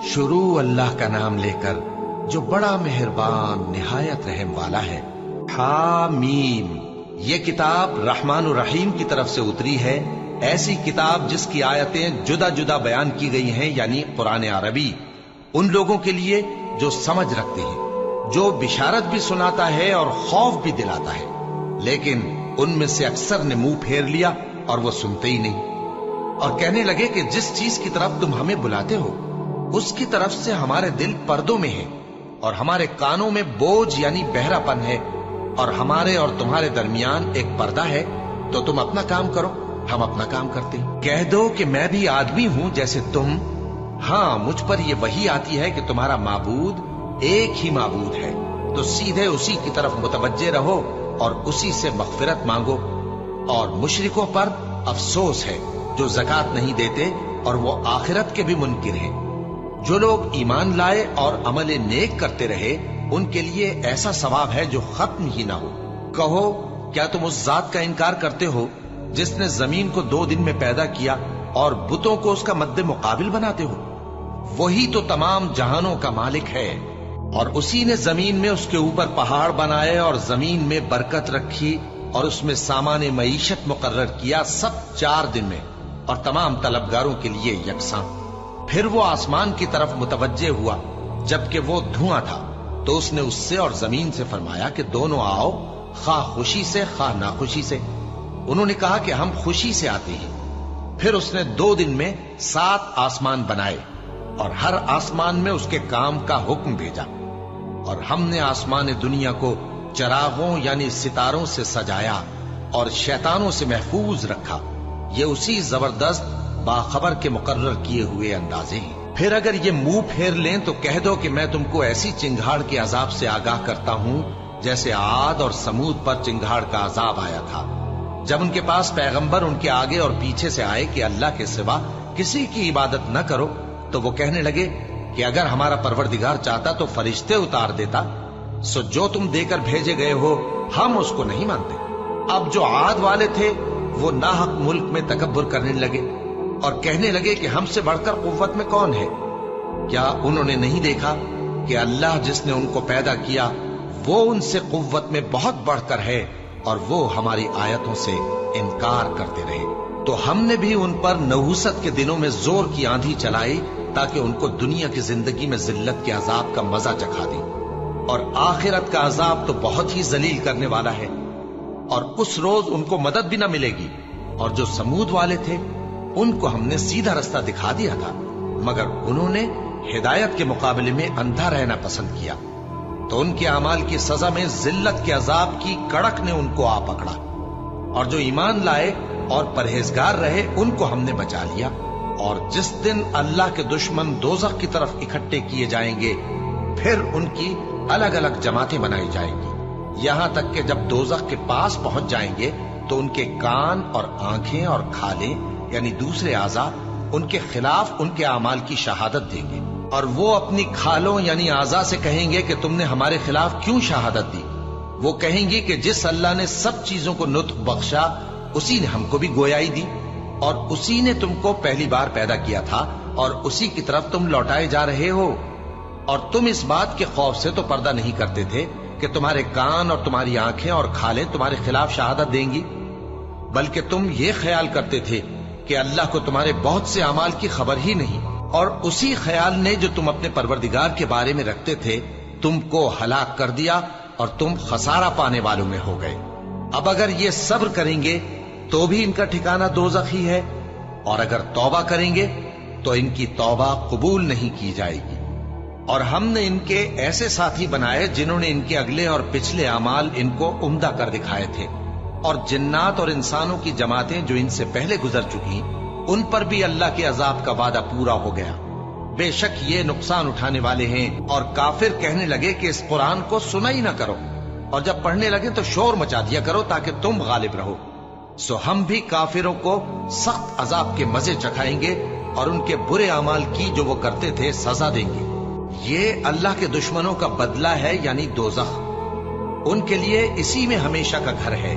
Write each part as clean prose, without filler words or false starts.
शुरू अल्लाह का नाम लेकर जो बड़ा मेहरबान निहायत रहम वाला है। हामीम, ये किताब रहमान और रहीम की तरफ से उतरी है। ऐसी किताब जिसकी आयतें जुदा जुदा बयान की गई हैं, यानी कुरान अरबी, उन लोगों के लिए जो समझ रखते हैं, जो बिशारत भी सुनाता है और खौफ भी दिलाता है। लेकिन उनमें से अक्सर ने मुंह फेर लिया और वो सुनते ही नहीं, और कहने लगे कि जिस चीज की तरफ तुम हमें बुलाते हो उसकी तरफ से हमारे दिल पर्दों में है और हमारे कानों में बोझ यानी बहरापन है, और हमारे और तुम्हारे दरमियान एक पर्दा है। तो तुम अपना काम करो, हम अपना काम करते हैं। कह दो कि मैं भी आदमी हूं जैसे तुम। हाँ, मुझ पर यह वही आती है कि तुम्हारा माबूद एक ही माबूद है, तो सीधे उसी की तरफ मुतवज्जे रहो और उसी से मगफिरत मांगो। और मुशरिकों पर अफसोस है जो ज़कात नहीं देते और वो आखिरत के भी मुनकिर हैं। जो लोग ईमान लाए और अमल नेक करते रहे, उनके लिए ऐसा सवाब है जो खत्म ही ना हो। कहो, क्या तुम उस जात का इनकार करते हो जिसने जमीन को 2 दिन में पैदा किया और बुतों को उसका मद्दे मुकाबिल बनाते हो? वही तो तमाम जहानों का मालिक है, और उसी ने जमीन में उसके ऊपर पहाड़ बनाए और जमीन में बरकत रखी और उसमें सामाने मईशत मुकर्रर किया, सब 4 दिन में, और तमाम तलबगारों के लिए यकसां। फिर वो आसमान की तरफ मुतवज्जे हुआ जबकि वो धुआं था, तो उसने उससे और जमीन से फरमाया कि दोनों आओ, खा खुशी से खा नाखुशी से। उन्होंने कहा कि हम खुशी से आते हैं। फिर उसने 2 दिन में 7 आसमान बनाए और हर आसमान में उसके काम का हुक्म भेजा, और हमने आसमान दुनिया को चरागों यानी सितारों से सजाया और शैतानों से महफूज रखा। ये उसी जबरदस्त बाखबर के मुकर्रर किए हुए अंदाजे हैं। फिर अगर ये मुंह फेर लें तो कह दो कि मैं तुमको ऐसी चिंगाड़ के अजाब से आगाह करता हूं जैसे आद और समूद पर चिंगाड़ का अजाब आया था, जब उनके पास पैगंबर उनके आगे और पीछे से आए कि अल्लाह के सिवा किसी की इबादत न करो। तो वो कहने लगे कि अगर हमारा परवरदिगार चाहता तो फरिश्ते उतार देता, सो जो तुम देकर भेजे गए हो हम उसको नहीं मानते। अब जो आद वाले थे वो नाहक मुल्क में तकब्बुर करने लगे और कहने लगे कि हमसे बढ़कर कुव्वत में कौन है। क्या उन्होंने नहीं देखा कि अल्लाह जिसने उनको पैदा किया वो उनसे कुव्वत में बहुत बढ़कर है, और वो हमारी आयतों से इनकार करते रहे। तो हमने भी उन पर नहुसत के दिनों में जोर की आंधी चलाई ताकि उनको दुनिया की जिंदगी में जिल्लत के अजाब का मजा चखा दी, और आखिरत का अजाब तो बहुत ही जलील करने वाला है, और उस रोज उनको मदद भी न मिलेगी। और जो समूद वाले थे उनको हमने सीधा रास्ता दिखा दिया था, मगर उन्होंने हिदायत के मुकाबले में अंधा रहना पसंद किया, तो उनके अमाल की सजा में जिल्लत के अजाब की कड़क ने उनको आ पकड़ा। और जो ईमान लाए और परहेजगार रहे उनको हमने बचा लिया। और जिस दिन अल्लाह के दुश्मन दोजख की तरफ इकट्ठे किए जाएंगे, फिर उनकी अलग अलग जमातें बनाई जाएंगी, यहां तक कि जब दोजख के पास पहुंच जाएंगे तो उनके कान और आंखें और खालें यानी दूसरे आज़ा उनके खिलाफ उनके अमाल की शहादत देंगे, और वो अपनी खालों यानी आज़ा से कहेंगे कि तुमने हमारे खिलाफ क्यों शहादत दी। वो कहेंगी कि जिस अल्लाह ने सब चीजों को नुत्फ बख्शा उसी ने हमको भी गोयाई दी, और उसी ने तुमको पहली बार पैदा किया था और उसी की तरफ तुम लौटाए जा रहे हो। और तुम इस बात के खौफ से तो पर्दा नहीं करते थे कि तुम्हारे कान और तुम्हारी आंखें और खालें तुम्हारे खिलाफ शहादत देंगी, बल्कि तुम ये ख्याल करते थे कि अल्लाह को तुम्हारे बहुत से अमाल की खबर ही नहीं, और उसी ख्याल ने जो तुम अपने परवरदिगार के बारे में रखते थे तुमको हलाक कर दिया और तुम खसारा पाने वालों में हो गए। अब अगर ये सब्र करेंगे तो भी इनका ठिकाना दोज़ख ही है, और अगर तौबा करेंगे तो इनकी तौबा कबूल नहीं की जाएगी। और हमने इनके ऐसे साथी बनाए जिन्होंने इनके अगले और पिछले अमाल इनको उम्दा कर दिखाए थे, और जिन्नात और इंसानों की जमातें जो इनसे पहले गुजर चुकी उन पर भी अल्लाह के अजाब का वादा पूरा हो गया। बेशक ये नुकसान उठाने वाले हैं। और काफिर कहने लगे कि इस कुरान को सुना ही ना करो, और जब पढ़ने लगे तो शोर मचा दिया करो ताकि तुम गालिब रहो। सो हम भी काफिरों को सख्त अजाब के मजे चखाएंगे और उनके बुरे अमाल की जो वो करते थे सजा देंगे। ये अल्लाह के दुश्मनों का बदला है यानी दोज़ख, उनके लिए इसी में हमेशा का घर है।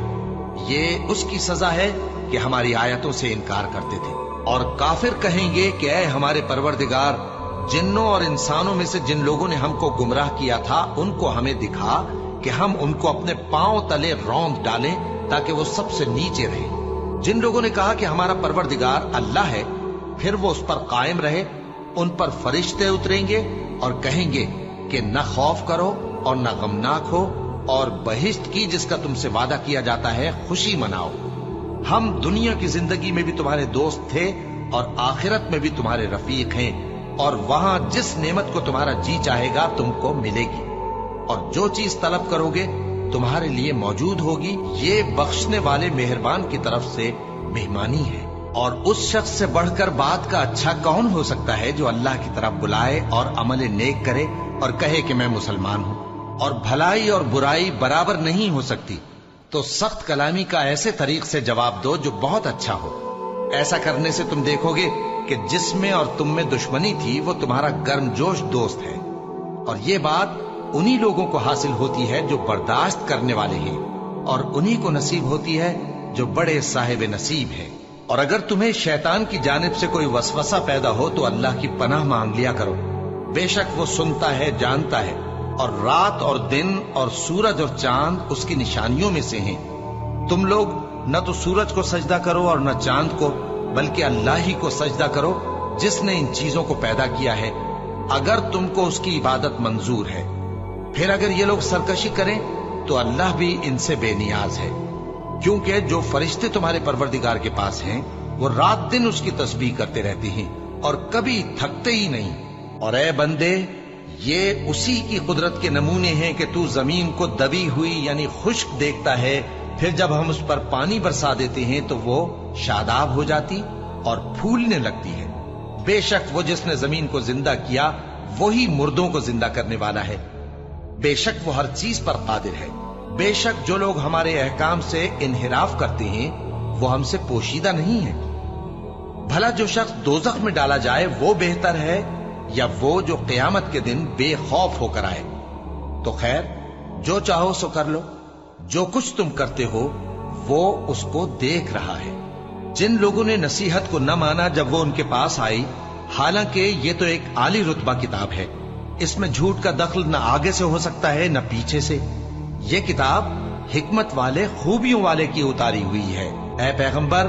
ये उसकी सजा है कि हमारी आयतों से इनकार करते थे। और काफिर कहेंगे कि ऐ हमारे परवरदिगार, जिन्नों और इंसानों में से जिन लोगों ने हमको गुमराह किया था उनको हमें दिखा कि हम उनको अपने पांव तले रौंद डालें ताकि वो सबसे नीचे रहे। जिन लोगों ने कहा कि हमारा परवरदिगार अल्लाह है, फिर वो उस पर कायम रहे, उन पर फरिश्ते उतरेंगे और कहेंगे कि न खौफ करो और न गमनाक हो, और बहिश्त की जिसका तुमसे वादा किया जाता है खुशी मनाओ। हम दुनिया की जिंदगी में भी तुम्हारे दोस्त थे और आखिरत में भी तुम्हारे रफीक हैं, और वहां जिस नेमत को तुम्हारा जी चाहेगा तुमको मिलेगी, और जो चीज तलब करोगे तुम्हारे लिए मौजूद होगी। ये बख्शने वाले मेहरबान की तरफ से मेहमानी है। और उस शख्स से बढ़कर बात का अच्छा कौन हो सकता है जो अल्लाह की तरफ बुलाए और अमल नेक करे और कहे कि मैं मुसलमान हूं। और भलाई और बुराई बराबर नहीं हो सकती, तो सख्त कलामी का ऐसे तरीक से जवाब दो जो बहुत अच्छा हो। ऐसा करने से तुम देखोगे कि जिसमें और तुम में दुश्मनी थी वो तुम्हारा गर्मजोश दोस्त है। और ये बात उन्हीं लोगों को हासिल होती है जो बर्दाश्त करने वाले हैं, और उन्हीं को नसीब होती है जो बड़े साहिब नसीब हैं। और अगर तुम्हें शैतान की जानिब से कोई वसवसा पैदा हो तो अल्लाह की पनाह मांग लिया करो। बेशक वो सुनता है, जानता है, और रात और दिन और सूरज और चांद उसकी निशानियों में से हैं। तुम लोग न तो सूरज को सजदा करो और न चांद को, बल्कि अल्लाह ही को सजदा करो जिसने इन चीजों को पैदा किया है, अगर तुमको उसकी इबादत मंजूर है। फिर अगर ये लोग सरकशी करें तो अल्लाह भी इनसे बेनियाज है, क्योंकि जो फरिश्ते तुम्हारे परवरदिगार के पास हैं वो रात दिन उसकी तस्बीह करते रहते हैं और कभी थकते ही नहीं। और ए बंदे, ये उसी की कुदरत के नमूने हैं कि तू जमीन को दबी हुई यानी खुश्क देखता है, फिर जब हम उस पर पानी बरसा देते हैं तो वो शादाब हो जाती और फूलने लगती है। बेशक वो जिसने जमीन को जिंदा किया वही मुर्दों को जिंदा करने वाला है। बेशक वो हर चीज पर कादिर है। बेशक जो लोग हमारे अहकाम से इन्हिराफ करते हैं वो हमसे पोशीदा नहीं है। भला जो शख्स दोज़ख में डाला जाए वो बेहतर है या वो जो क़यामत के दिन बेखौफ होकर आए। तो खैर, जो चाहो सो कर लो, जो कुछ तुम करते हो वो उसको देख रहा है। जिन लोगों ने नसीहत को न माना जब वो उनके पास आई, हालांकि ये तो एक आली रुतबा किताब है, इसमें झूठ का दखल न आगे से हो सकता है न पीछे से। ये किताब हिकमत वाले, खूबियों वाले की उतारी हुई है। ऐ पैगंबर,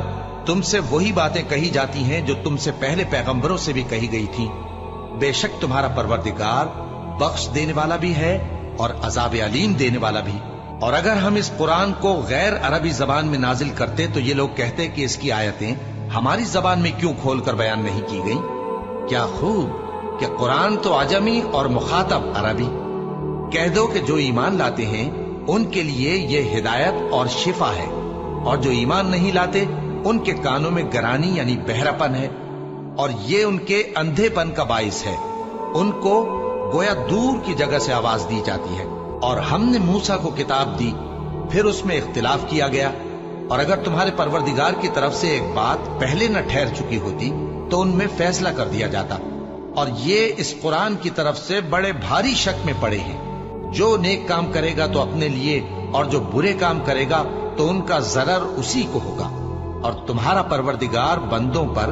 तुमसे वही बातें कही जाती हैं जो तुमसे पहले पैगंबरों से भी कही गई थी। बेशक तुम्हारा परवरदिगार बख्श देने वाला भी है और अजाब अलीम देने वाला भी। और अगर हम इस कुरान को गैर अरबी जबान में नाजिल करते तो ये लोग कहते कि इसकी आयतें हमारी जबान में क्यों खोलकर बयान नहीं की गई। क्या खूब कि कुरान तो अजमी और मुखातब अरबी। कह दो कि जो ईमान लाते हैं उनके लिए ये हिदायत और शिफा है, और जो ईमान नहीं लाते उनके कानों में गरानी यानी बहरापन है, और ये उनके अंधेपन का बाइस है। उनको गोया दूर की जगह से आवाज दी जाती है। और हमने मूसा को किताब दी, फिर उसमें इख्तिलाफ किया गया। और अगर तुम्हारे परवरदिगार की तरफ से एक बात पहले न ठहर चुकी होती तो उनमें फैसला कर दिया जाता। और ये इस कुरान की तरफ से बड़े भारी शक में पड़े हैं। जो नेक काम करेगा तो अपने लिए, और जो बुरे काम करेगा तो उनका जरर उसी को होगा। और तुम्हारा परवरदिगार बंदों पर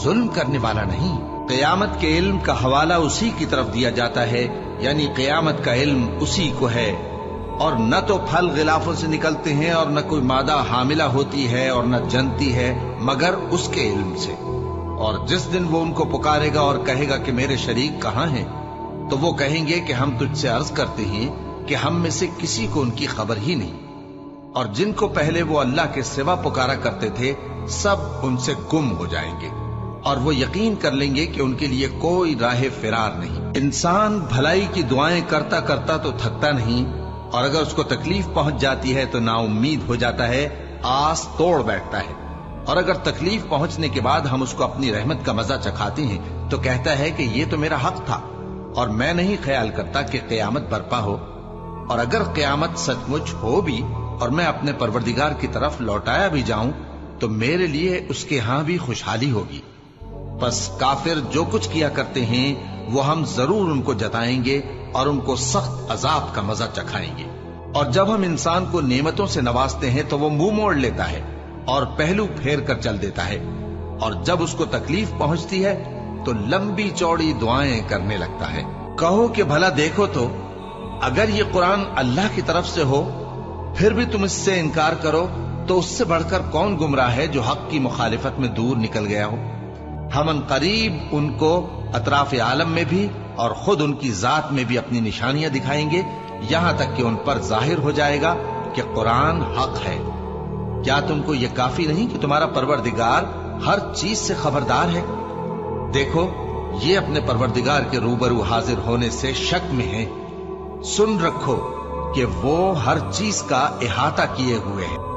जुल्म करने वाला नहीं। क़यामत के इल्म का हवाला उसी की तरफ दिया जाता है, यानी क़यामत का इल्म उसी को है। और न तो फल गिलाफों से निकलते हैं और न कोई मादा हामिला होती है और न जनती है मगर उसके इल्म से। और जिस दिन वो उनको पुकारेगा और कहेगा कि मेरे शरीक कहाँ हैं, तो वो कहेंगे कि हम तुझसे अर्ज करते हैं कि हम में से किसी को उनकी खबर ही नहीं। और जिनको पहले वो अल्लाह के सिवा पुकारा करते थे सब उनसे गुम हो जाएंगे, और वो यकीन कर लेंगे कि उनके लिए कोई राह फिरार नहीं। इंसान भलाई की दुआएं करता करता तो थकता नहीं, और अगर उसको तकलीफ पहुंच जाती है तो नाउम्मीद हो जाता है, आस तोड़ बैठता है। और अगर तकलीफ पहुंचने के बाद हम उसको अपनी रहमत का मजा चखाते हैं तो कहता है कि ये तो मेरा हक था और मैं नहीं ख्याल करता कि क़यामत बर्पा हो। और अगर क़यामत सचमुच हो भी और मैं अपने परवरदिगार की तरफ लौटाया भी जाऊं तो मेरे लिए उसके यहां भी खुशहाली होगी। बस काफिर जो कुछ किया करते हैं वो हम जरूर उनको जताएंगे और उनको सख्त अजाब का मजा चखाएंगे। और जब हम इंसान को नेमतों से नवाजते हैं तो वो मुंह मोड़ लेता है और पहलू फेर कर चल देता है, और जब उसको तकलीफ पहुंचती है تو لمبی چوڑی دعائیں کرنے لگتا ہے۔ کہو کہ بھلا دیکھو تو اگر یہ قرآن اللہ کی طرف سے ہو پھر بھی تم اس سے انکار کرو تو اس سے بڑھ کر کون گمراہ ہے جو حق کی مخالفت میں دور نکل گیا ہو۔ ہم ان قریب ان کو اطراف عالم میں بھی اور خود ان کی ذات میں بھی اپنی نشانیاں دکھائیں گے، یہاں تک کہ ان پر ظاہر ہو جائے گا کہ قرآن حق ہے۔ کیا تم کو یہ کافی نہیں کہ تمہارا پروردگار ہر چیز سے خبردار ہے؟ دیکھو یہ اپنے پروردگار کے روبرو حاضر ہونے سے شک میں ہیں۔ سن رکھو کہ وہ ہر چیز کا احاطہ کیے ہوئے ہیں۔